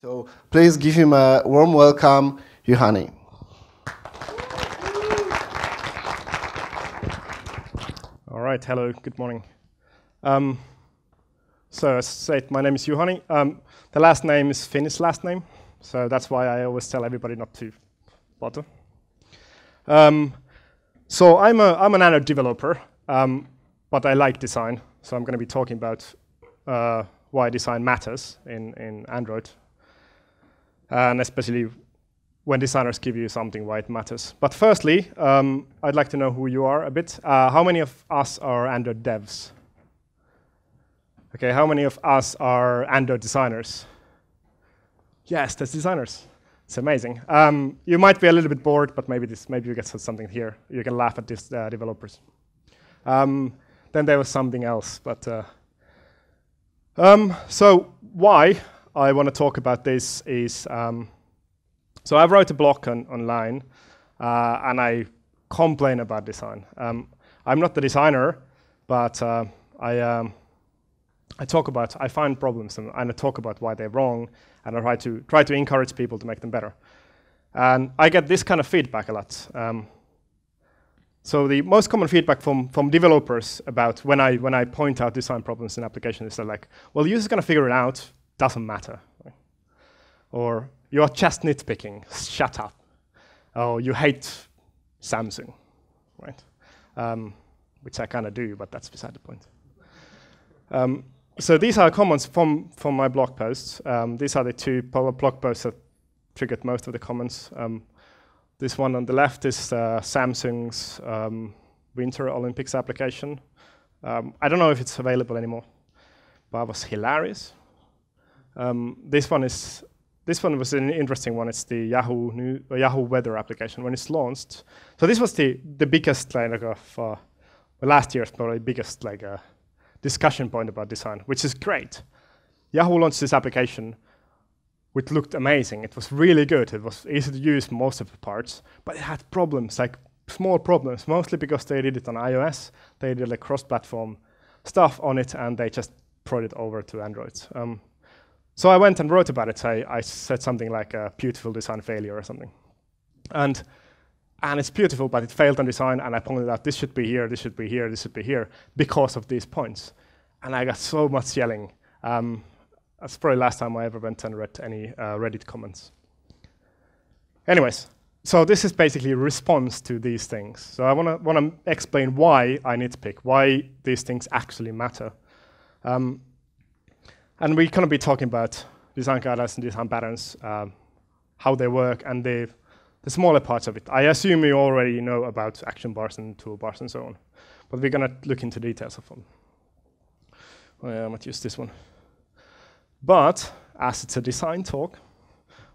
So please give him a warm welcome, Juhani. All right, hello, good morning. So as said, my name is Juhani. The last name is Finnish last name, so that's why I always tell everybody not to bother. So I'm an Android developer, but I like design, so I'm going to be talking about why design matters in Android, and especially when designers give you something, why it matters. But firstly, I'd like to know who you are a bit. How many of us are Android devs? Okay, how many of us are Android designers? Yes, that's designers. It's amazing. You might be a little bit bored, but maybe you get something here. You can laugh at these developers. Then there was something else, but so why I want to talk about this is, so I wrote a blog online, and I complain about design. I'm not the designer, but I find problems and I talk about why they're wrong, and I try to encourage people to make them better. And I get this kind of feedback a lot. So the most common feedback from developers about when I point out design problems in applications is they're like, well, the user's going to figure it out, doesn't matter. Right? Or you're just nitpicking, shut up. Oh, you hate Samsung, right? Which I kind of do, but that's beside the point. So these are comments from my blog posts. These are the two blog posts that triggered most of the comments. This one on the left is Samsung's Winter Olympics application. I don't know if it's available anymore, but it was hilarious. This one was an interesting one. It's the Yahoo weather application when it's launched. So this was the biggest last year's probably biggest discussion point about design, which is great. Yahoo launched this application, which looked amazing. It was really good. It was easy to use most of the parts, but it had problems, like small problems, mostly because they did it on iOS. They did like cross-platform stuff on it, and they just brought it over to Android. So I went and wrote about it. I said something like a beautiful design failure or something. And it's beautiful, but it failed on design, and I pointed out this should be here, this should be here, this should be here, because of these points. And I got so much yelling. That's probably the last time I ever went and read any Reddit comments. Anyways, so this is basically a response to these things. So I want to explain why I nitpick, why these things actually matter. And we're going to be talking about design guidelines and design patterns, how they work, and the smaller parts of it. I assume you already know about action bars and toolbars and so on, but we're going to look into details of them. I might use this one. But as it's a design talk,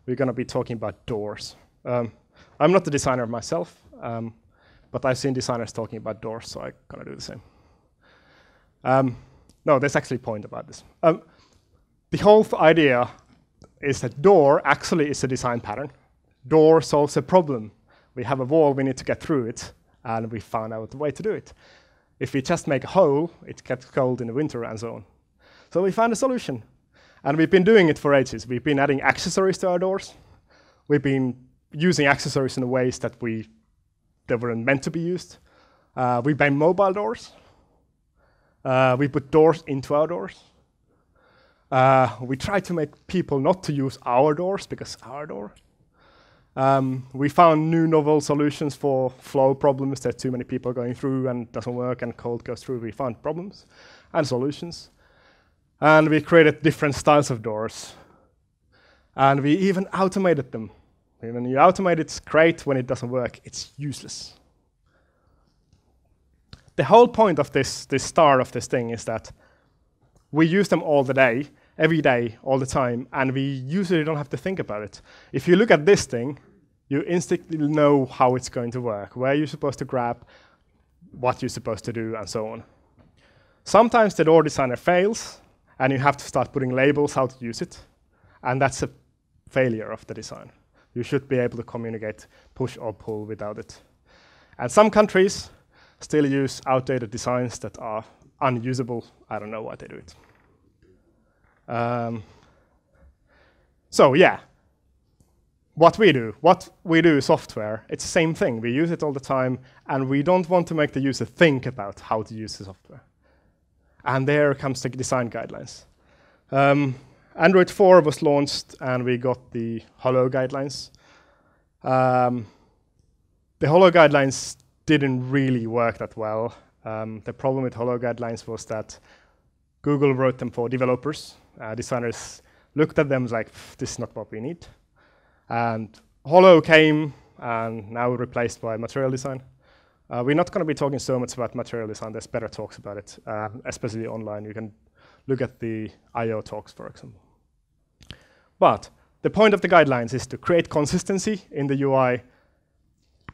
we're going to be talking about doors. I'm not the designer myself, but I've seen designers talking about doors, so I'm going to do the same. No, there's actually a point about this. The whole idea is that door actually is a design pattern. Door solves a problem. We have a wall, we need to get through it, and we found out the way to do it. If we just make a hole, it gets cold in the winter and so on. So we found a solution. And we've been doing it for ages. We've been adding accessories to our doors. We've been using accessories in ways that weren't meant to be used. We made mobile doors. We put doors into our doors. We try to make people not to use our doors because our door. We found new novel solutions for flow problems. There's too many people going through and it doesn't work and cold goes through. We found problems and solutions. And we created different styles of doors. And we even automated them. When you automate, it's great. When it doesn't work, it's useless. The whole point of this start of this thing is that we use them all the day, every day, all the time, and we usually don't have to think about it. If you look at this thing, you instinctively know how it's going to work, where you're supposed to grab, what you're supposed to do, and so on. Sometimes the door designer fails, and you have to start putting labels how to use it, and that's a failure of the design. You should be able to communicate push or pull without it. And some countries still use outdated designs that are unusable. I don't know why they do it. So yeah, what we do software, it's the same thing. We use it all the time, and we don't want to make the user think about how to use the software. And there comes the design guidelines. Android 4 was launched, and we got the Hello guidelines. The Hello guidelines didn't really work that well. The problem with Hello guidelines was that Google wrote them for developers. Designers looked at them like, this is not what we need. And Hello came, and now replaced by material design. We're not going to be talking so much about material design. There's better talks about it, especially online. You can look at the I/O talks, for example. But the point of the guidelines is to create consistency in the UI,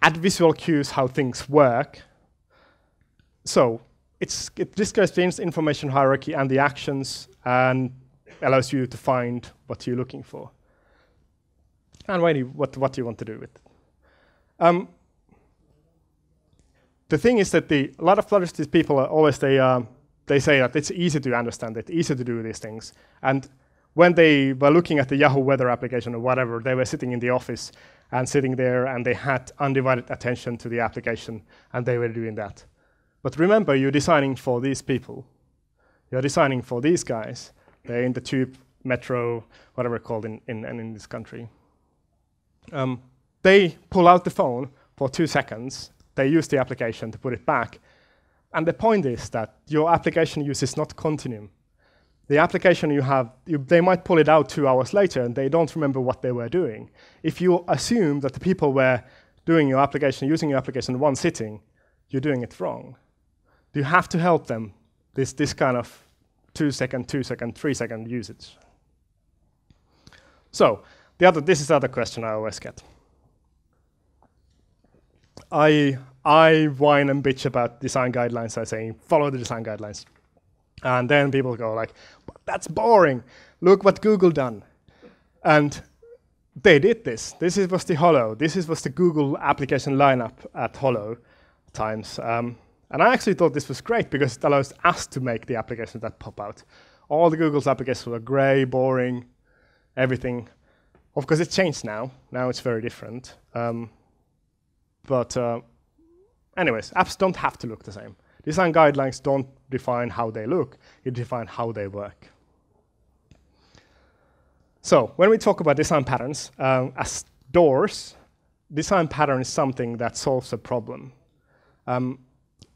add visual cues how things work. So it describes the information hierarchy and the actions, and allows you to find what you're looking for. And what you want to do with it. The thing is that a lot of Flutter people are always, they say that it's easy to understand it, easy to do these things. And when they were looking at the Yahoo weather application or whatever, they were sitting in the office and sitting there, and they had undivided attention to the application, and they were doing that. But remember, you're designing for these people. You're designing for these guys. They're in the tube, metro, whatever it's called in this country. They pull out the phone for 2 seconds. They use the application to put it back. And the point is that your application uses not continuum. The application you have, they might pull it out 2 hours later, and they don't remember what they were doing. If you assume that the people were doing your application, using your application in one sitting, you're doing it wrong. You have to help them, this kind of 2 second, 2 second, 3 second usage. So this is the other question I always get. I whine and bitch about design guidelines. I say, follow the design guidelines. And then people go like, but that's boring. Look what Google done. And they did this. This was the Hello. This was the Google application lineup at Hello times. And I actually thought this was great because it allows us to make the applications that pop out. All the Google's applications were gray, boring, everything. Of course, it's changed now. Now it's very different. But anyways, apps don't have to look the same. Design guidelines don't define how they look. It defines how they work. So when we talk about design patterns, as doors, design pattern is something that solves a problem.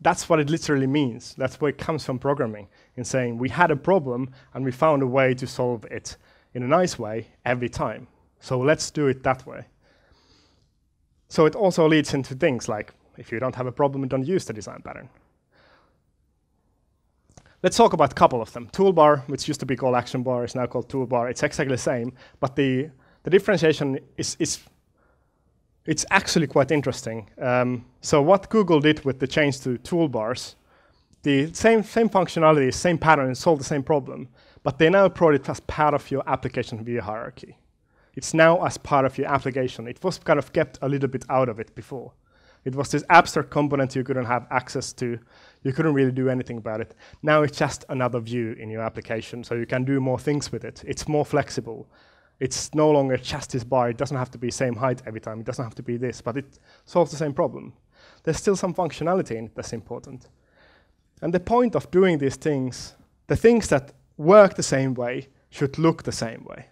That's what it literally means. That's where it comes from programming, in saying we had a problem and we found a way to solve it in a nice way every time. So let's do it that way. So it also leads into things like, if you don't have a problem, don't use the design pattern. Let's talk about a couple of them. Toolbar, which used to be called action bar, is now called toolbar. It's exactly the same, but the differentiation it's actually quite interesting. So what Google did with the change to toolbars, the same functionality, same pattern, solved the same problem, but they now brought it as part of your application view hierarchy. It's now as part of your application. It was kind of kept a little bit out of it before. It was this abstract component you couldn't have access to. You couldn't really do anything about it. Now it's just another view in your application, so you can do more things with it. It's more flexible. It's no longer just this bar. It doesn't have to be same height every time. It doesn't have to be this, but it solves the same problem. There's still some functionality in it that's important. And the point of doing these things, the things that work the same way should look the same way.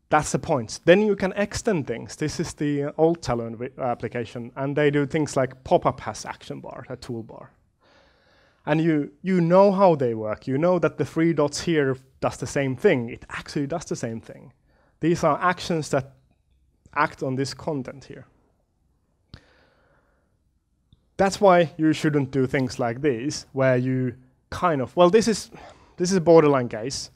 That's the point. Then you can extend things. This is the old Talon application, and they do things like pop-up has action bar, a toolbar. And you know how they work. You know that the 3 dots here does the same thing. It actually does the same thing. These are actions that act on this content here. That's why you shouldn't do things like this, where you kind of, well, this is a borderline case.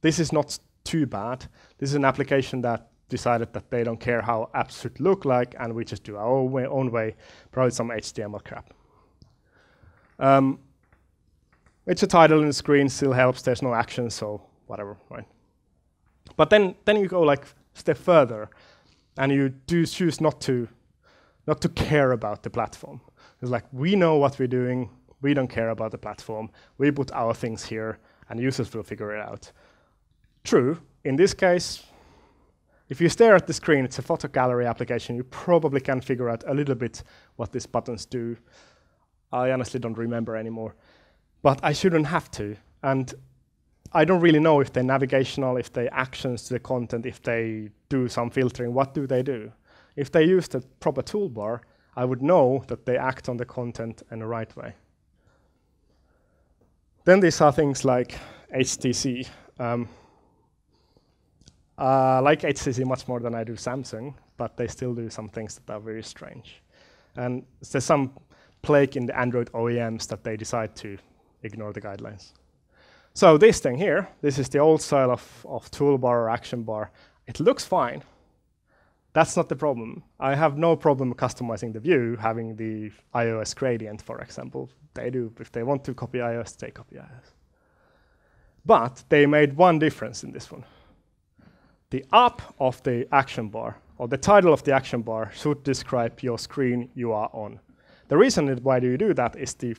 This is not too bad. This is an application that decided that they don't care how apps should look like, and we just do our own way, probably some HTML crap. It's a title in the screen, still helps. There's no action, so whatever, right? But then you go like a step further, and you do choose not to care about the platform. It's like, we know what we're doing. We don't care about the platform. We put our things here, and users will figure it out. True, in this case, If you stare at the screen, it's a photo gallery application. You probably can figure out a little bit what these buttons do. I honestly don't remember anymore. But I shouldn't have to. And I don't really know if they're navigational, if they actions to the content, if they do some filtering. What do they do? If they use the proper toolbar, I would know that they act on the content in the right way. Then these are things like HTC. Like HTC much more than I do Samsung, but they still do some things that are very strange. And there's some plague in the Android OEMs that they decide to ignore the guidelines. So this thing here, this is the old style of toolbar or action bar. It looks fine. That's not the problem. I have no problem customizing the view, having the iOS gradient, for example. They do. If they want to copy iOS, they copy iOS. But they made one difference in this one. The up of the action bar, or the title of the action bar, should describe your screen you are on. The reason why do you do that is the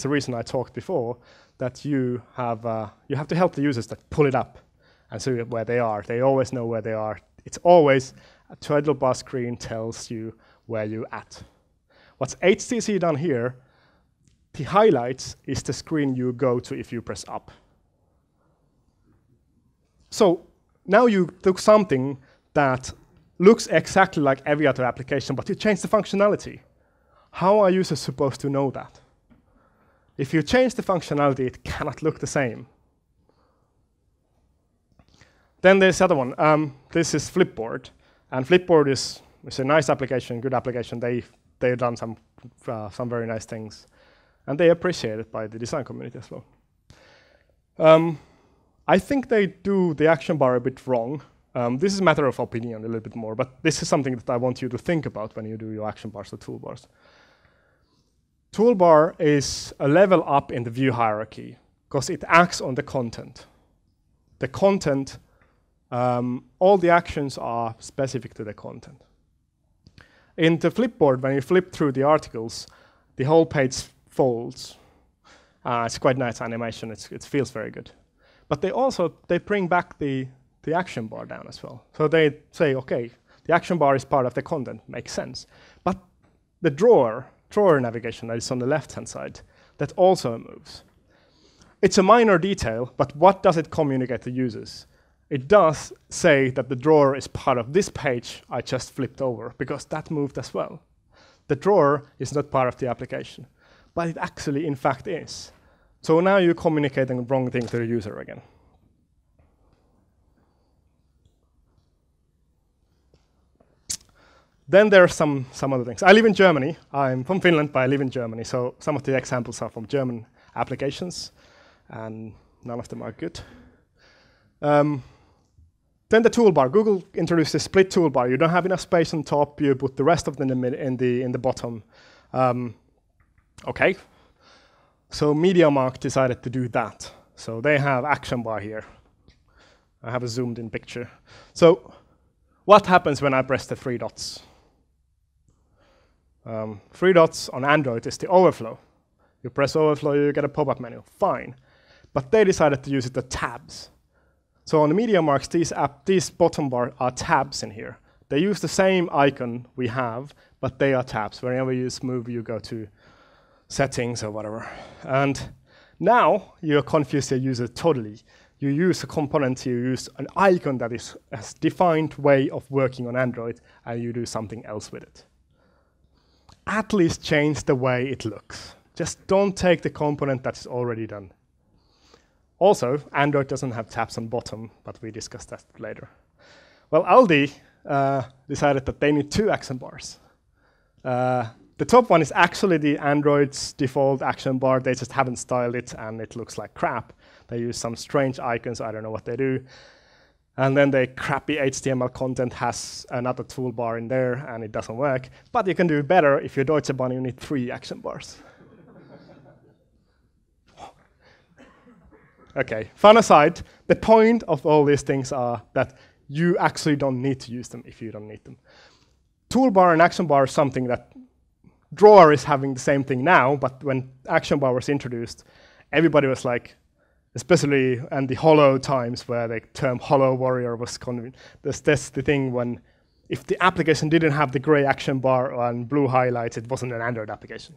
reason I talked before, that you have to help the users that pull it up and see where they are. They always know where they are. It's always a title bar screen tells you where you're at. What's HTC done here, the highlights is the screen you go to if you press up. So now you took something that looks exactly like every other application, but you change the functionality. How are users supposed to know that? If you change the functionality, it cannot look the same. Then there's the other one. This is Flipboard. And Flipboard is a nice application, good application. They've done some very nice things. And they appreciate it by the design community as well. I think they do the action bar a bit wrong. This is a matter of opinion a little bit more, but this is something that I want you to think about when you do your action bars or toolbars. Toolbar is a level up in the view hierarchy because it acts on the content. The content, all the actions are specific to the content. In the Flipboard, when you flip through the articles, the whole page folds. It's quite nice animation. It feels very good. But they bring back the action bar down as well. So they say, okay, the action bar is part of the content, makes sense. But the drawer navigation that is on the left-hand side, that also moves. It's a minor detail, but what does it communicate to users? It does say that the drawer is part of this page I just flipped over, because that moved as well. The drawer is not part of the application, but it actually, in fact, is. So now you're communicating the wrong thing to the user again. Then there are some other things. I live in Germany. I'm from Finland, but I live in Germany. So some of the examples are from German applications, and none of them are good. Then the toolbar. Google introduced a split toolbar. You don't have enough space on top. You put the rest of them in the bottom. Okay. So MediaMarkt decided to do that. So they have action bar here. I have a zoomed in picture. So what happens when I press the 3 dots? 3 dots on Android is the overflow. You press overflow, you get a pop-up menu. Fine. But they decided to use it as tabs. So on the MediaMarkt, these bottom bar are tabs in here. They use the same icon we have, but they are tabs. Whenever you move, you go to settings or whatever. And now you confuse the user totally. You use a component, you use an icon that is a defined way of working on Android, and you do something else with it. At least change the way it looks. Just don't take the component that's already done. Also, Android doesn't have tabs on bottom, but we discussed that later. Well, Aldi decided that they need 2 action bars. The top one is actually the Android's default action bar. They just haven't styled it, and it looks like crap. They use some strange icons. I don't know what they do. And then the crappy HTML content has another toolbar in there, and it doesn't work. But you can do better. If you're Deutsche Bahn, you need 3 action bars. Okay, fun aside, the point of all these things are that you actually don't need to use them if you don't need them. Toolbar and action bar is something that drawer is having the same thing now, but when action bar was introduced, everybody was like, especially in the hollow times where the term hollow warrior was convenient. That's the thing when if the application didn't have the gray action bar and blue highlights, it wasn't an Android application.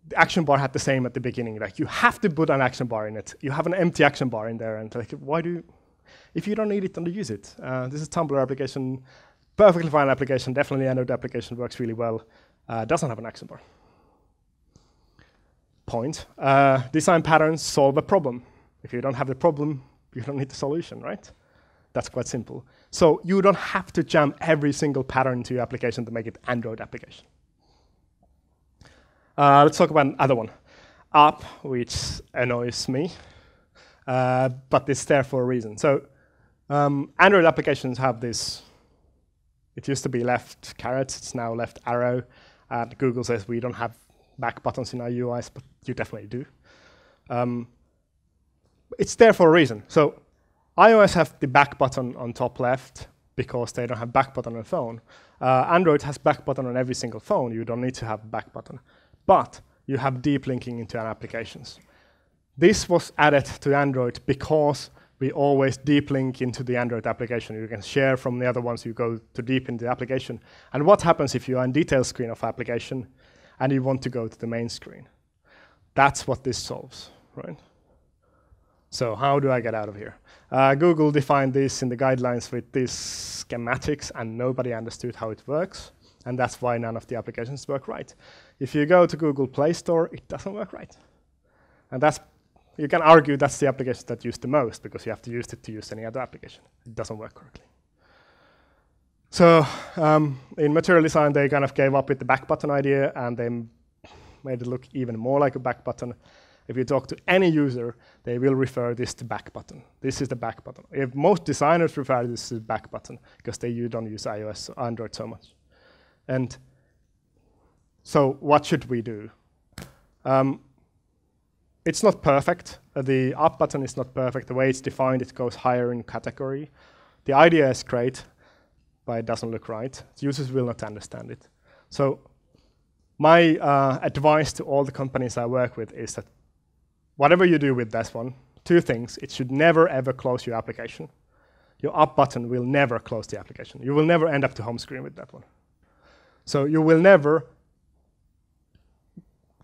The action bar had the same at the beginning. Like you have to put an action bar in it. You have an empty action bar in there, and like, why do? If you don't need it, don't use it. This is Tumblr application, perfectly fine application. Definitely Android application works really well. Doesn't have an action bar. Point. Design patterns solve a problem. If you don't have the problem, you don't need the solution, right? That's quite simple. So you don't have to jam every single pattern into your application to make it Android application. Let's talk about another one. App, which annoys me, but it's there for a reason. So Android applications have this, it used to be left caret, it's now left arrow. And Google says we don't have back buttons in our UIs, but you definitely do. It's there for a reason. So iOS have the back button on top left because they don't have back button on the phone. Android has back button on every single phone. You don't need to have back button. But you have deep linking into applications. This was added to Android because we always deep link into the Android application. You can share from the other ones, you go to deep in the application. And what happens if you are in detail screen of application and you want to go to the main screen? That's what this solves, right? So how do I get out of here? Google defined this in the guidelines with these schematics, and nobody understood how it works. And that's why none of the applications work right. If you go to Google Play Store, it doesn't work right. And that's, you can argue that's the application that used the most because you have to use it to use any other application. It doesn't work correctly. So in material design, they kind of gave up with the back button idea, and they made it look even more like a back button. If you talk to any user, they will refer this to back button. This is the back button. If most designers refer this to back button because you don't use iOS or Android so much. And so what should we do? It's not perfect. The up button is not perfect. The way it's defined, it goes higher in category. The idea is great, but it doesn't look right. Users will not understand it. So my advice to all the companies I work with is that whatever you do with this one, two things. It should never, ever close your application. Your up button will never close the application. You will never end up to home screen with that one. So you will never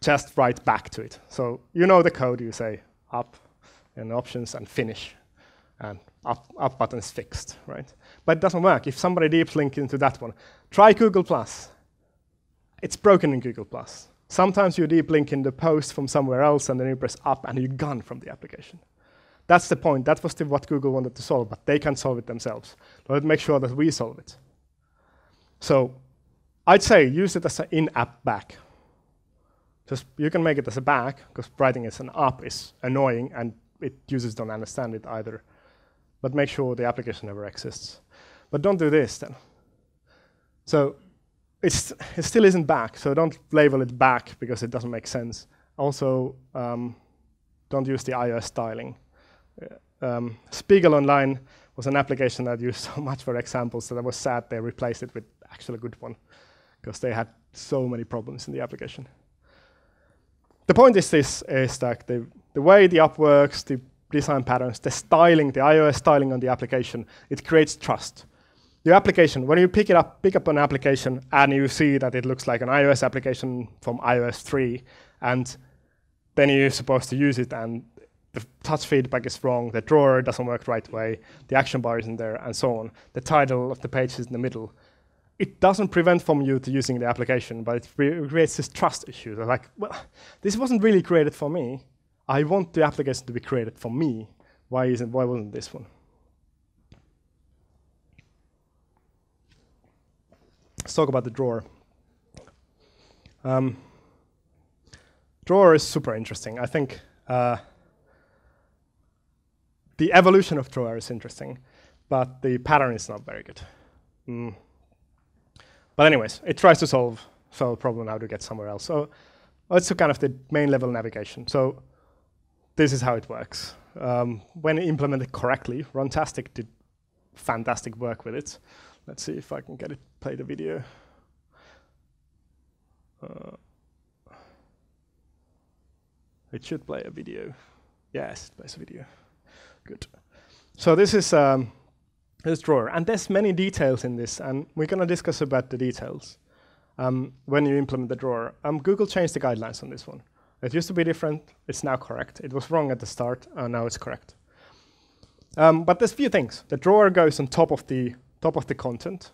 just write back to it. So you know the code, you say up and options and finish. And up button is fixed, right? But it doesn't work. If somebody deep link into that one, try Google+. It's broken in Google+. Sometimes you deep link in the post from somewhere else, and then you press up, and you're gone from the application. That's the point. That was what Google wanted to solve, but they can't solve it themselves. Let's make sure that we solve it. So I'd say use it as an in-app back. Just you can make it as a back, because writing as an up is annoying, and users don't understand it either. But make sure the application never exists. But don't do this then. So it still isn't back, so don't label it back because it doesn't make sense. Also, don't use the iOS styling. Spiegel Online was an application that used so much for examples that I was sad they replaced it with actually a good one because they had so many problems in the application. The point is that the way the app works, the design patterns, the styling, the iOS styling on the application, it creates trust. Your application, when you pick up an application and you see that it looks like an iOS application from iOS 3, and then you're supposed to use it and the touch feedback is wrong, the drawer doesn't work the right way, the action bar isn't there, and so on. The title of the page is in the middle. It doesn't prevent from you to using the application, but it creates this trust issue. They're like, well, this wasn't really created for me. I want the application to be created for me. Why wasn't this one? Let's talk about the drawer. Drawer is super interesting. I think the evolution of drawer is interesting, but the pattern is not very good. But anyways, it tries to solve a problem how to get somewhere else. So it's kind of the main level navigation. So this is how it works. When implemented correctly, Runtastic did fantastic work with it. Let's see if I can get it play the video. It should play a video. Yes, it plays a video. Good. So this is this drawer, and there's many details in this, and we're going to discuss about the details when you implement the drawer. Google changed the guidelines on this one. It used to be different. It's now correct. It was wrong at the start, and now it's correct. But there's a few things. The drawer goes on top of the content.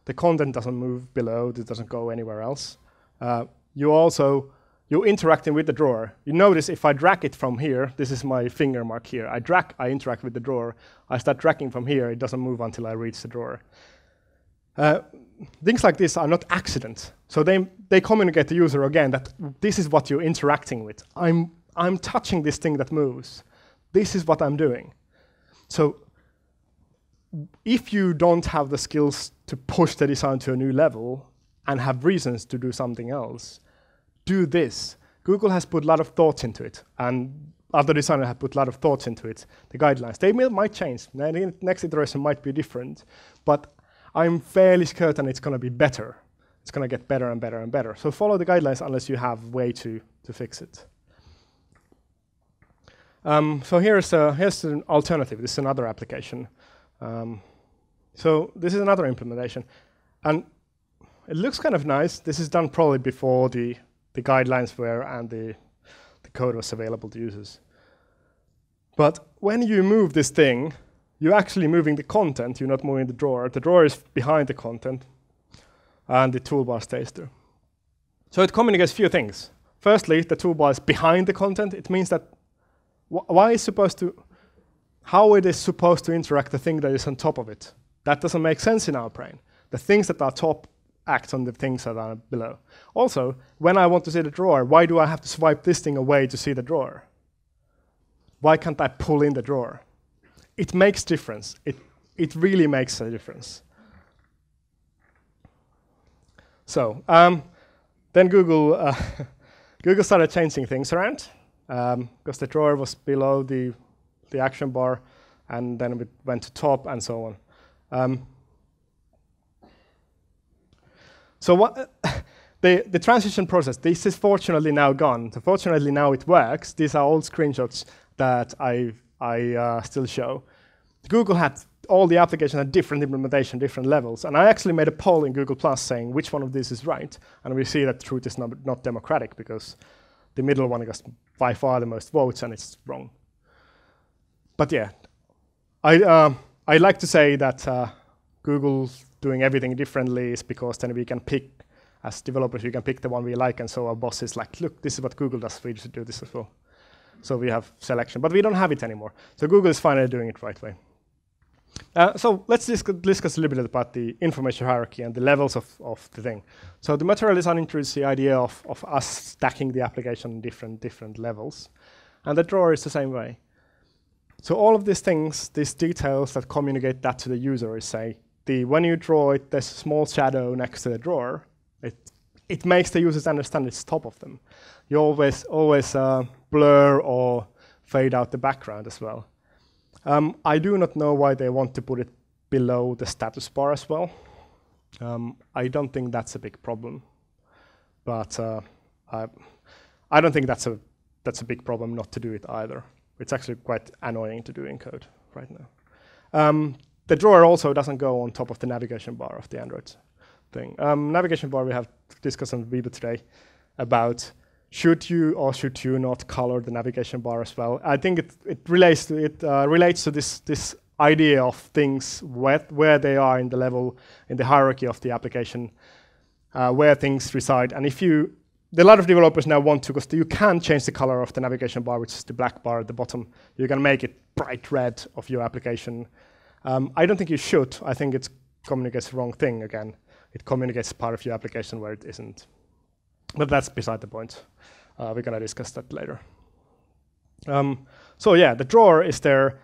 The content doesn't move below. It doesn't go anywhere else. You're interacting with the drawer. You notice if I drag it from here, this is my finger mark here. I interact with the drawer. I start dragging from here. It doesn't move until I reach the drawer. Things like this are not accidents. So they communicate to the user again that this is what you're interacting with. I'm touching this thing that moves. This is what I'm doing. So if you don't have the skills to push the design to a new level and have reasons to do something else, do this. Google has put a lot of thoughts into it, and other designers have put a lot of thoughts into it. The guidelines, they might change. The next iteration might be different, but I'm fairly certain it's going to be better. It's going to get better and better and better. So follow the guidelines unless you have a way to fix it. So here's an alternative. This is another application. So this is another implementation. And it looks kind of nice. This is done probably before the guidelines were and the code was available to users. But when you move this thing, you're actually moving the content. You're not moving the drawer. The drawer is behind the content, and the toolbar stays there. So it communicates a few things. Firstly, the toolbar is behind the content. It means that how it is supposed to interact the thing that is on top of it. That doesn't make sense in our brain. The things that are top act on the things that are below. Also, when I want to see the drawer, why do I have to swipe this thing away to see the drawer? Why can't I pull in the drawer? It makes difference. It really makes a difference. So then Google started changing things around because the drawer was below the action bar, and then it went to top and so on. So what the transition process, this is fortunately now gone. So fortunately now it works. These are old screenshots that I still show. Google had all the applications had different implementation, different levels. And I actually made a poll in Google Plus saying which one of these is right. And we see that truth is not democratic because the middle one got by far the most votes and it's wrong. But yeah, I like to say that Google doing everything differently is because then we can pick, as developers, we can pick the one we like, and so our boss is like, look, this is what Google does, we should do this as well. So we have selection, but we don't have it anymore. So Google is finally doing it right way. So let's discuss a little bit about the information hierarchy and the levels of the thing. So the material design introduces the idea of us stacking the application in different levels. And the drawer is the same way. So all of these things, these details that communicate that to the user is say, when you draw it, there's a small shadow next to the drawer. It makes the users understand it's top of them. You always blur or fade out the background as well. I do not know why they want to put it below the status bar as well. I don't think that's a big problem, but I don't think that's a big problem not to do it either. It's actually quite annoying to do in code right now. The drawer also doesn't go on top of the navigation bar of the Android thing. Navigation bar we have discussed on Viva today about should you or should you not color the navigation bar as well. I think it relates to this idea of things where they are in the level, in the hierarchy of the application, where things reside. And a lot of developers now want to, because you can change the color of the navigation bar, which is the black bar at the bottom. You can make it bright red of your application. I don't think you should. I think it communicates the wrong thing again. It communicates part of your application where it isn't. But that's beside the point. We're going to discuss that later. So yeah, the drawer is there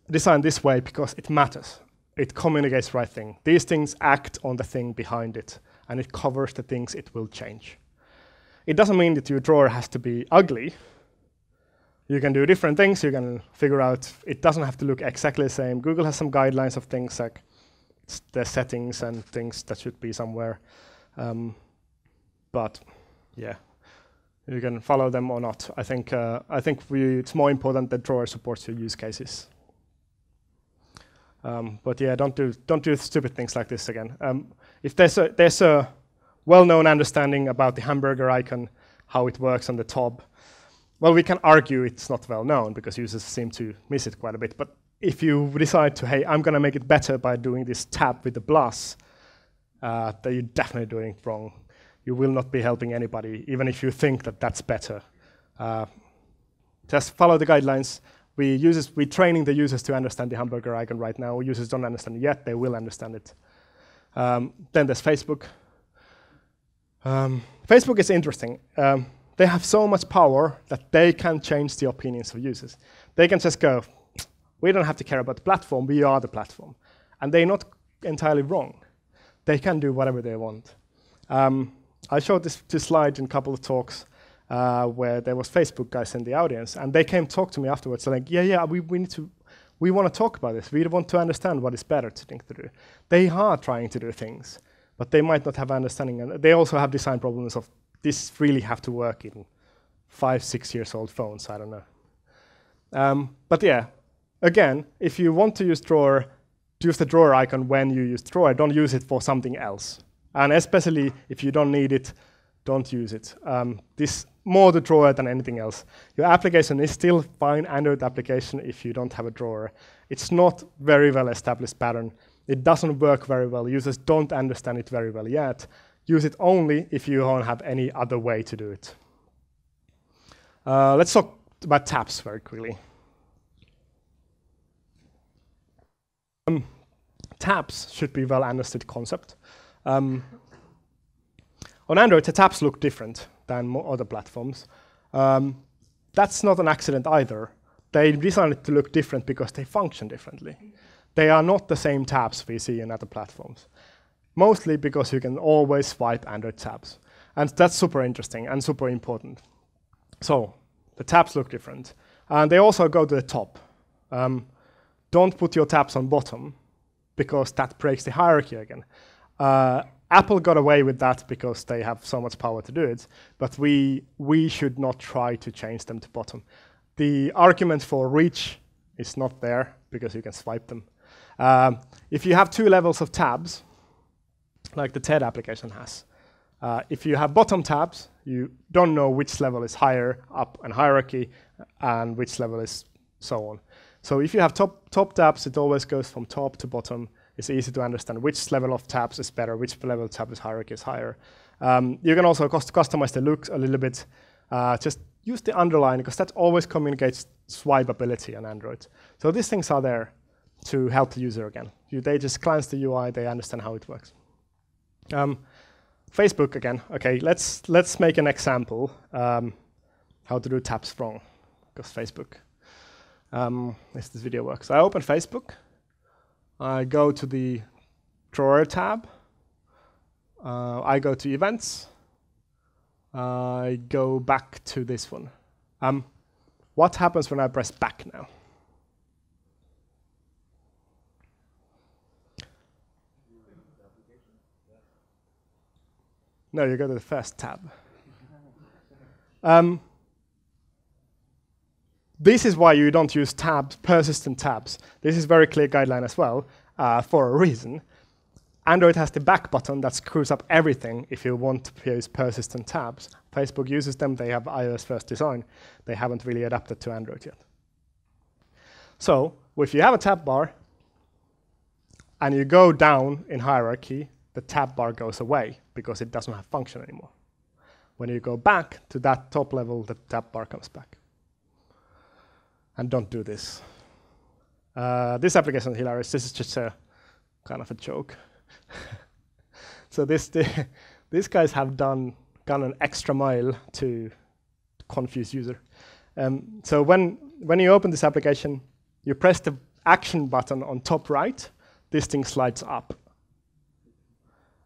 designed this way because it matters. It communicates the right thing. These things act on the thing behind it, and it covers the things it will change. It doesn't mean that your drawer has to be ugly. You can do different things. You can figure out, it doesn't have to look exactly the same. Google has some guidelines of things like the settings and things that should be somewhere. But yeah, You can follow them or not. I think it's more important that drawer supports your use cases. But yeah, don't do stupid things like this again. If there's a well-known understanding about the hamburger icon, how it works on the top, well, we can argue it's not well known because users seem to miss it quite a bit. But if you decide to, hey, I'm going to make it better by doing this tab with the plus, then you're definitely doing it wrong. You will not be helping anybody, even if you think that that's better. Just follow the guidelines. We're training the users to understand the hamburger icon right now. Users don't understand it yet. They will understand it. Then there's Facebook. Facebook is interesting. They have so much power that they can change the opinions of users. They can just go, we don't have to care about the platform. We are the platform. And they're not entirely wrong. They can do whatever they want. I showed this slide in a couple of talks where there was Facebook guys in the audience, and they came talk to me afterwards. They're like, yeah, we want to talk about this. We want to understand what is better to think to do. They are trying to do things, but they might not have understanding. And they also have design problems of this really have to work in 5-6 years old phones. I don't know. But yeah, again, if you want to use drawer, use the drawer icon when you use drawer. Don't use it for something else. And especially if you don't need it, don't use it. This more the drawer than anything else. Your application is still fine Android application if you don't have a drawer. It's not very well established pattern. It doesn't work very well. Users don't understand it very well yet. Use it only if you don't have any other way to do it. Let's talk about tabs very quickly. Tabs should be well understood concept. On Android, the tabs look different than other platforms. That's not an accident either. They designed it to look different because they function differently. They are not the same tabs we see in other platforms. Mostly because you can always swipe Android tabs. And that's super interesting and super important. So the tabs look different. And they also go to the top. Don't put your tabs on bottom, because that breaks the hierarchy again. Apple got away with that because they have so much power to do it, but we should not try to change them to bottom. The argument for reach is not there because you can swipe them. If you have 2 levels of tabs, like the TED application has, if you have bottom tabs, you don't know which level is higher up in hierarchy and which level is so on. So if you have top tabs, it always goes from top to bottom. It's easy to understand which level of tabs is better, which level of tabs hierarchy is higher. You can also customize the looks a little bit. Just use the underline, because that always communicates swipeability on Android. So these things are there to help the user again. They just glance the UI, they understand how it works. Facebook again. Okay, let's make an example how to do tabs wrong, because Facebook. If this video works. I open Facebook. I go to the drawer tab. I go to events. I go back to this one. What happens when I press back now? No, you go to the first tab. This is why you don't use tabs, persistent tabs. This is very clear guideline as well, for a reason. Android has the back button that screws up everything if you want to use persistent tabs. Facebook uses them, they have iOS first design. They haven't really adapted to Android yet. So, if you have a tab bar, and you go down in hierarchy, the tab bar goes away, because it doesn't have function anymore. When you go back to that top level, the tab bar comes back. And don't do this. This application is hilarious. This is just a kind of a joke. So these guys have gone an extra mile to confuse user. So when you open this application, you press the action button on top right. This thing slides up.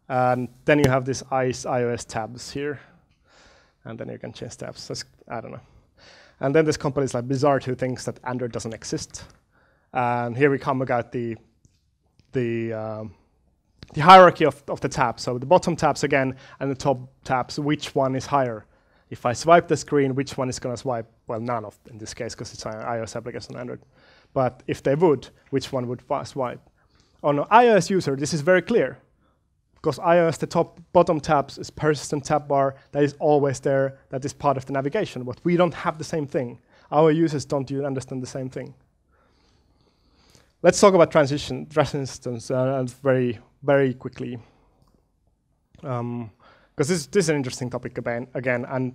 And then you have this iOS tabs here. And then you can change tabs. That's, I don't know. And then there's companies like Blizzard who thinks that Android doesn't exist. And here we come about the hierarchy of the tabs. So the bottom tabs again, and the top tabs, which one is higher? If I swipe the screen, which one is going to swipe? Well, none of, in this case, because it's an iOS application on Android. But if they would, which one would swipe? On an iOS user, this is very clear. Because iOS, the bottom tabs is persistent tab bar that is always there, that is part of the navigation. But we don't have the same thing. Our users don't even understand the same thing. Let's talk about transitions very, very quickly. Because this is an interesting topic again, and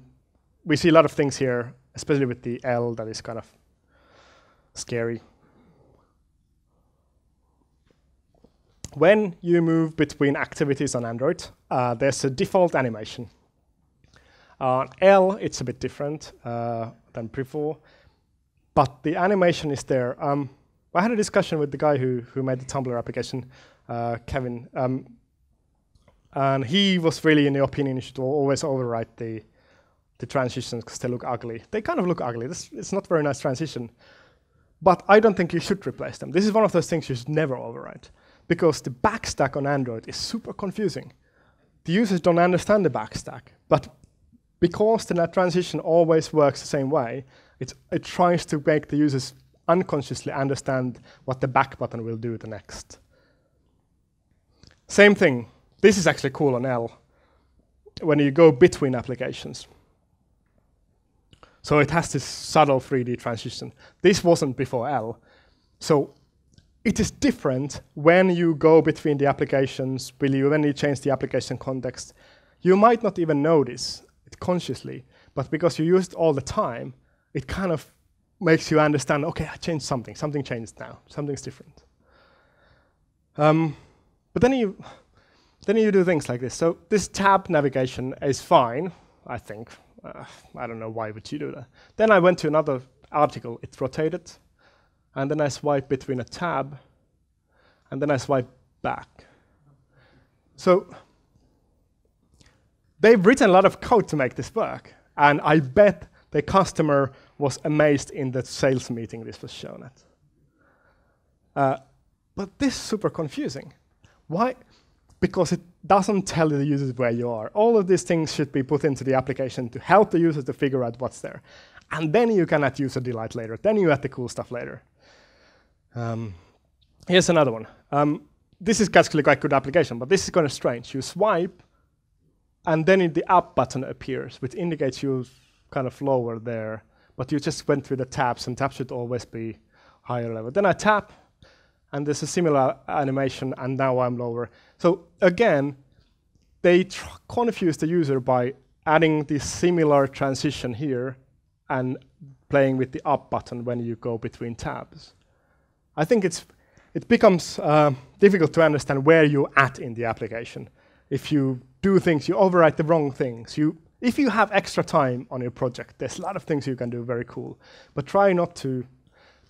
we see a lot of things here, especially with the L, that is kind of scary. When you move between activities on Android, there's a default animation. On L, it's a bit different than before, but the animation is there. I had a discussion with the guy who made the Tumblr application, Kevin, and he was really in the opinion you should always overwrite the transitions because they look ugly. They kind of look ugly. It's not a very nice transition, but I don't think you should replace them. This is one of those things you should never overwrite, because the backstack on Android is super confusing. The users don't understand the backstack, but because the transition always works the same way, it tries to make the users unconsciously understand what the back button will do the next. Same thing. This is actually cool on L, when you go between applications. So it has this subtle 3D transition. This wasn't before L. So it is different when you go between the applications, when you change the application context. You might not even notice it consciously, but because you use it all the time, it kind of makes you understand, okay, I changed something. Something changed now. Something's different. But then you do things like this. So this tab navigation is fine, I think. I don't know why would you do that. Then I went to another article. It's rotated. And then I swipe between a tab. And then I swipe back. So they've written a lot of code to make this work. And I bet the customer was amazed in the sales meeting this was shown at. But this is super confusing. Why? Because it doesn't tell the users where you are. All of these things should be put into the application to help the users to figure out what's there. And then you can add user delight later. Then you add the cool stuff later. Here's another one. This is actually quite a good application, but this is kind of strange. You swipe, and then the up button appears, which indicates you kind of lower there. But you just went through the tabs, and tabs should always be higher level. Then I tap, and there's a similar animation, and now I'm lower. So again, they confuse the user by adding this similar transition here and playing with the up button when you go between tabs. I think it becomes difficult to understand where you're at in the application. If you do things, you overwrite the wrong things. If you have extra time on your project, there's a lot of things you can do very cool. But try not to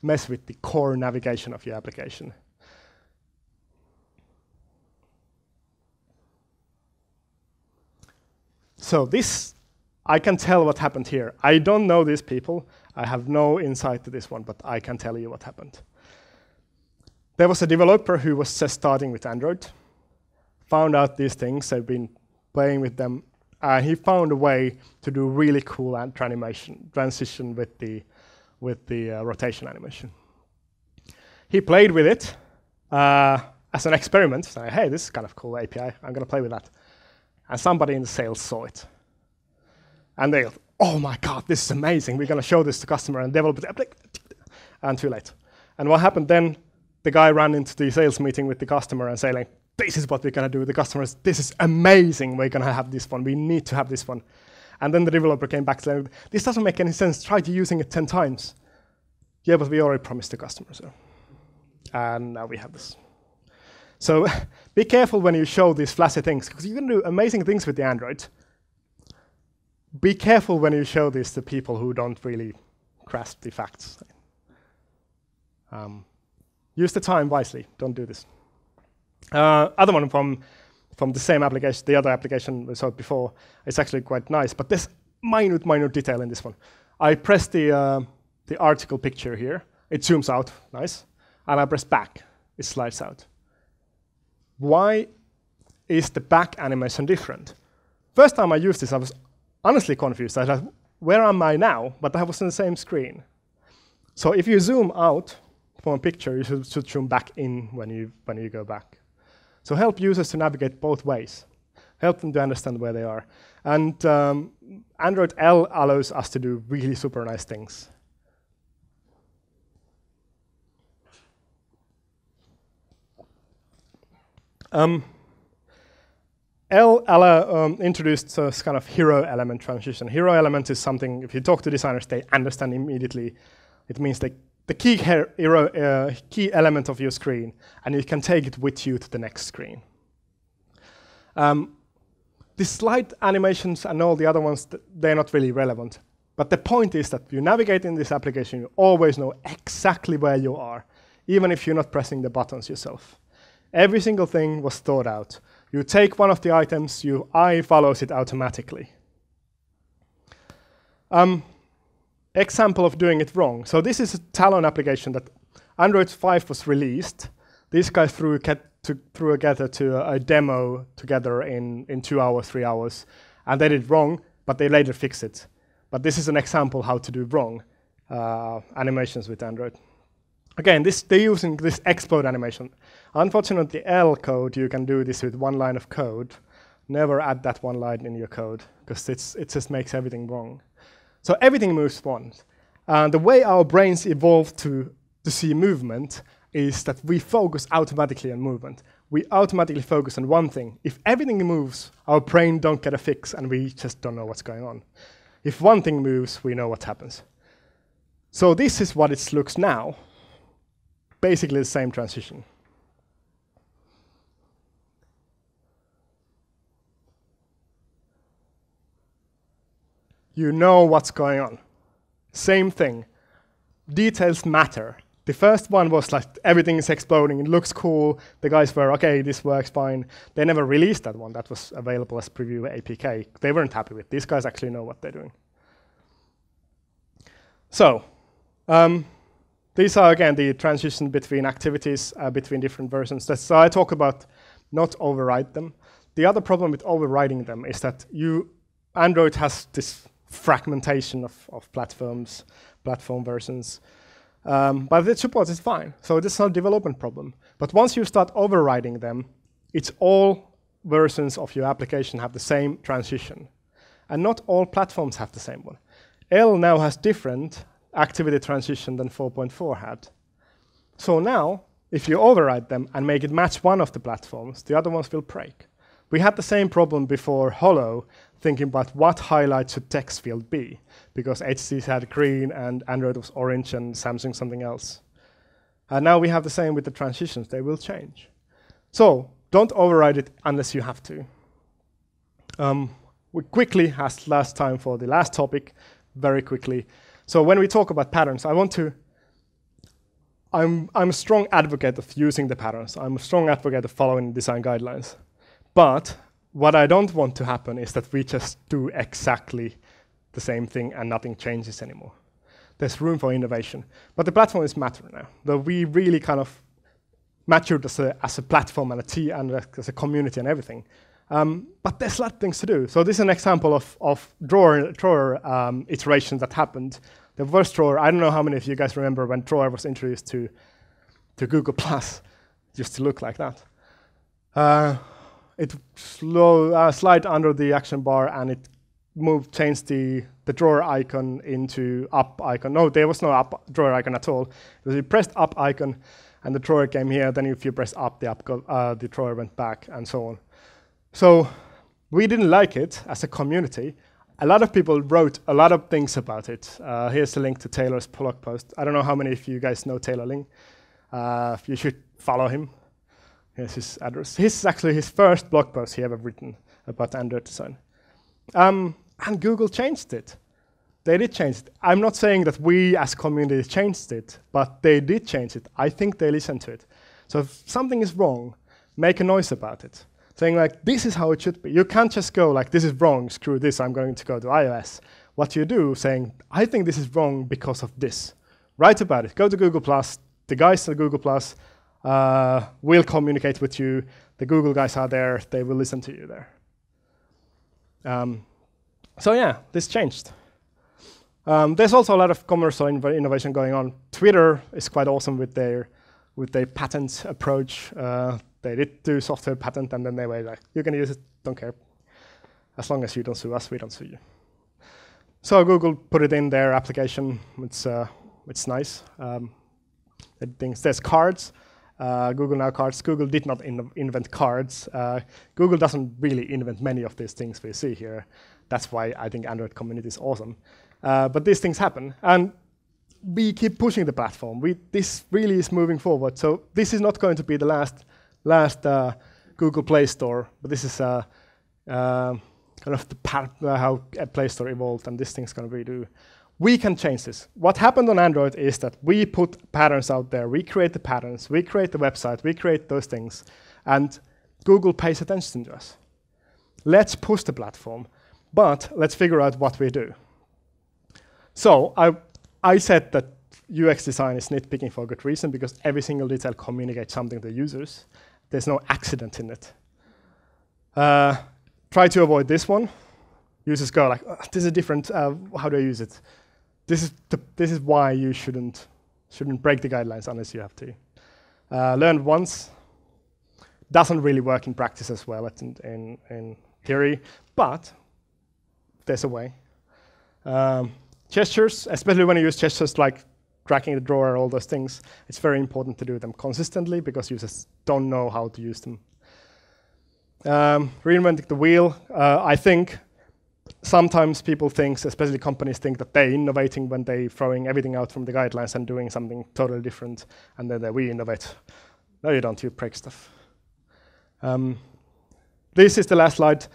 mess with the core navigation of your application. So this, I can tell what happened here. I don't know these people. I have no insight to this one, but I can tell you what happened. There was a developer who was just starting with Android, found out these things, they've been playing with them, and he found a way to do really cool transition with the rotation animation. He played with it as an experiment, saying, hey, this is kind of cool API, I'm going to play with that. And somebody in the sales saw it. And they go, oh my God, this is amazing, we're going to show this to customer and develop it, and too late. And what happened then? The guy ran into the sales meeting with the customer and said, like, this is what we're going to do with the customers. This is amazing. We're going to have this one. We need to have this one. And then the developer came back saying, this doesn't make any sense. Try using it 10 times. Yeah, but we already promised the customer. So. And now we have this. So be careful when you show these flashy things, because you can do amazing things with the Android. Be careful when you show this to people who don't really grasp the facts. Use the time wisely. Don't do this. Other one from the same application, the other application we saw before, it's actually quite nice, but there's minute detail in this one. I press the article picture here. It zooms out, nice. And I press back. It slides out. Why is the back animation different? First time I used this, I was honestly confused. I thought, where am I now? But I was on the same screen. So if you zoom out from a picture, you should zoom back in when you go back. So help users to navigate both ways. Help them to understand where they are. And Android L allows us to do really super nice things. L introduced this kind of hero element transition. Hero element is something, if you talk to designers, they understand immediately. It means the key element of your screen, and you can take it with you to the next screen. The slide animations and all the other ones, they're not really relevant. But the point is that you navigate in this application, you always know exactly where you are, even if you're not pressing the buttons yourself. Every single thing was thought out. You take one of the items, your eye follows it automatically. Example of doing it wrong. So this is a Talon application that Android 5 was released. These guys threw together to a demo together in 2 hours, 3 hours. And they did wrong, but they later fixed it. But this is an example how to do wrong animations with Android. Again, they're using this explode animation. Unfortunately, L code, you can do this with one line of code. Never add that one line in your code, because it just makes everything wrong. So everything moves once. The way our brains evolved to see movement is that we focus automatically on movement. We automatically focus on one thing. If everything moves, our brain don't get a fix, and we just don't know what's going on. If one thing moves, we know what happens. So this is what it looks now. Basically the same transition. You know what's going on. Same thing. Details matter. The first one was like everything is exploding, it looks cool. The guys were, okay, this works fine. They never released that one. That was available as preview APK. They weren't happy with it. These guys actually know what they're doing. So, these are, again, the transition between activities, between different versions. So I talk about not override them. The other problem with overriding them is that Android has this fragmentation of platform versions. But it supports it fine. So this is not a development problem. But once you start overriding them, it's all versions of your application have the same transition. And not all platforms have the same one. L now has different activity transition than 4.4 had. So now, if you override them and make it match one of the platforms, the other ones will break. We had the same problem before Holo, thinking about what highlight should text field be, because HTC had green and Android was orange and Samsung something else. And now we have the same with the transitions. They will change. So don't override it unless you have to. We quickly, as last time for the last topic, very quickly. So when we talk about patterns, I'm a strong advocate of using the patterns. I'm a strong advocate of following design guidelines. But what I don't want to happen is that we just do exactly the same thing and nothing changes anymore. There's room for innovation. But the platform is mature now. Though we really kind of matured as a platform and as a community and everything. But there's a lot of things to do. So this is an example of drawer iterations that happened. The first drawer, I don't know how many of you guys remember when drawer was introduced to Google+, just to look like that. It slide under the action bar and it changed the drawer icon into up icon. No, there was no up drawer icon at all. You pressed up icon and the drawer came here. Then if you press up, the drawer went back and so on. So we didn't like it as a community. A lot of people wrote a lot of things about it. Here's the link to Taylor's blog post. I don't know how many of you guys know Taylor Ling. You should follow him. Here's his address. This is actually his first blog post he ever written about Android design. And Google changed it. They did change it. I'm not saying that we as community changed it, but they did change it. I think they listened to it. So if something is wrong, make a noise about it. Saying like, this is how it should be. You can't just go like, this is wrong, screw this, I'm going to go to iOS. What you do, saying, I think this is wrong because of this. Write about it. Go to Google+. The guys at Google+, will communicate with you. The Google guys are there. They will listen to you there. So yeah, this changed. There's also a lot of commercial innovation going on. Twitter is quite awesome with their patent approach. They did do software patent, and then they were like, you can use it, don't care. As long as you don't sue us, we don't sue you. So Google put it in their application. It's nice. There's cards. Google Now Cards. Google did not invent cards. Google doesn't really invent many of these things we see here. That's why I think Android community is awesome. But these things happen, and we keep pushing the platform. This really is moving forward. So this is not going to be the last Google Play Store, but this is kind of how a Play Store evolved, and this thing's going to redo. We can change this. What happened on Android is that we put patterns out there. We create the patterns. We create the website. We create those things, and Google pays attention to us. Let's push the platform, but let's figure out what we do. So I said that UX design is nitpicking for a good reason, because every single detail communicates something to users. There's no accident in it. Try to avoid this one. Users go like, this is different, how do I use it? This is why you shouldn't break the guidelines unless you have to. Learn once. Doesn't really work in practice as well in theory, but there's a way. Gestures, especially when you use gestures like tracking the drawer, all those things, it's very important to do them consistently because users don't know how to use them. Reinventing the wheel. I think sometimes people think, especially companies think that they're innovating when they're throwing everything out from the guidelines and doing something totally different, and then we innovate. No, you don't, you break stuff. This is the last slide.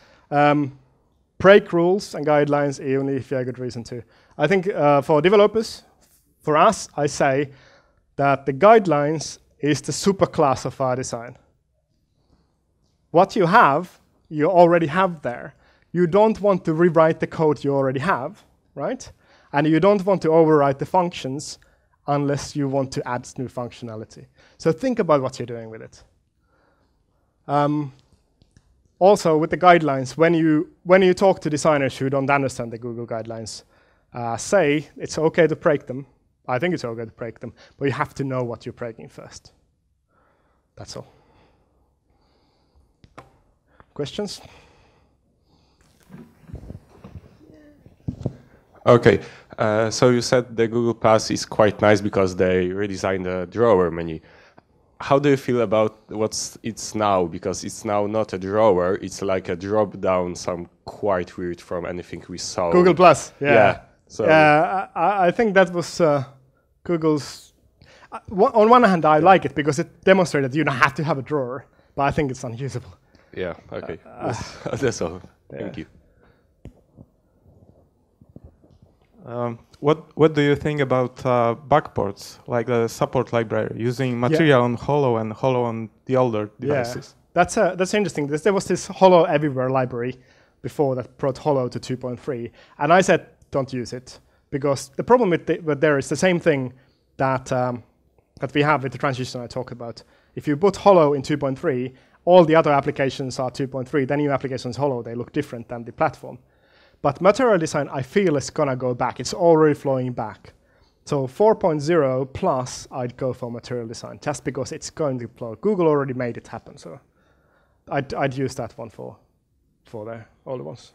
Break rules and guidelines only if you have a good reason to. I think for developers, for us, I say that the guidelines is the superclass of our design. What you have, you already have there. You don't want to rewrite the code you already have, right? And you don't want to overwrite the functions unless you want to add new functionality. So think about what you're doing with it. Also, with the guidelines, when you talk to designers who don't understand the Google guidelines, say it's okay to break them. I think it's okay to break them, but you have to know what you're breaking first. That's all. Questions? Okay, so you said the Google Plus is quite nice because they redesigned the drawer menu. How do you feel about it's now? Because it's now not a drawer, it's like a drop down, some quite weird from anything we saw. Google Plus, yeah. Yeah, so I think that was Google's. On one hand, I like it because it demonstrated you don't have to have a drawer, but I think it's unusable. Yeah, okay. That's all. Yeah. Thank you. What do you think about backports, like the support library, using material on Holo and Holo on the older devices? Yeah, that's interesting. There was this Holo Everywhere library before that brought Holo to 2.3, and I said don't use it because the problem with there is the same thing that that we have with the transition I talked about. If you put Holo in 2.3, all the other applications are 2.3. The new applications Holo, they look different than the platform. But material design, I feel, is going to go back. It's already flowing back. So 4.0 plus, I'd go for material design, just because it's going to flow. Google already made it happen, so I'd use that one for the older ones.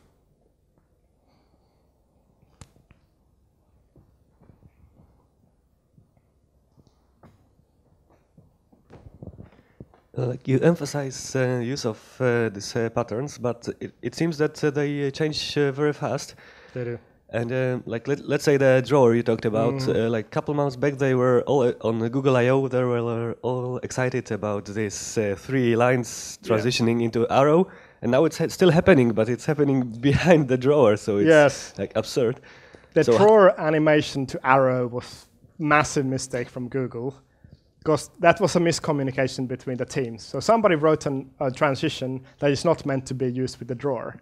You emphasize use of these patterns, but it seems that they change very fast. They do. And let's say the drawer you talked about, like a couple months back, they were all on Google I/O. They were all excited about this 3 lines transitioning into arrow, and now it's still happening, but it's happening behind the drawer, so it's like absurd. The drawer animation to arrow was massive mistake from Google, because that was a miscommunication between the teams. So somebody wrote a transition that is not meant to be used with the drawer.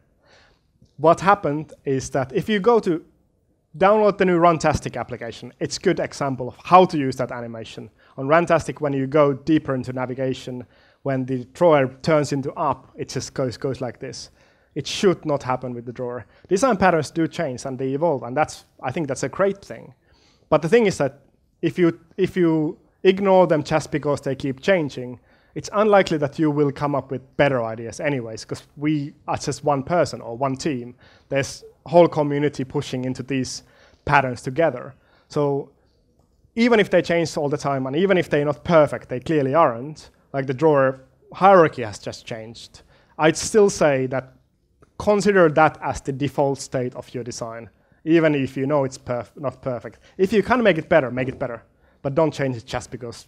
What happened is that if you go to download the new Runtastic application, it's a good example of how to use that animation. On Runtastic, when you go deeper into navigation, when the drawer turns into up, it just goes like this. It should not happen with the drawer. Design patterns do change and they evolve, and I think that's a great thing. But the thing is that if you ignore them just because they keep changing, it's unlikely that you will come up with better ideas anyways, because we are just one person or one team. There's a whole community pushing into these patterns together. So even if they change all the time, and even if they're not perfect, they clearly aren't, like the drawer hierarchy has just changed, I'd still say that consider that as the default state of your design, even if you know it's not perfect. If you can make it better, but don't change it just because,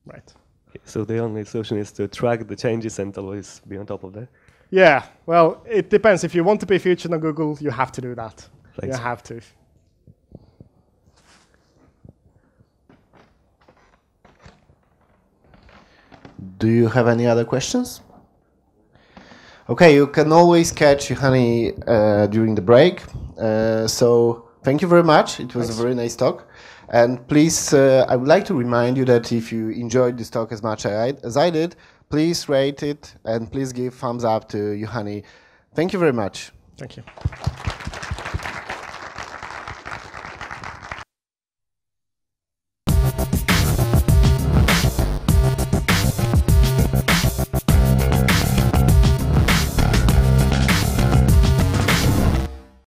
right? So the only solution is to track the changes and always be on top of that? Yeah, well, it depends. If you want to be featured on Google, you have to do that. Thanks. You have to. Do you have any other questions? Okay, you can always catch Juhani during the break. So thank you very much. It was Thanks. a very nice talk. And please, I would like to remind you that if you enjoyed this talk as much as I did, please rate it and please give thumbs up to Juhani. Thank you very much. Thank you.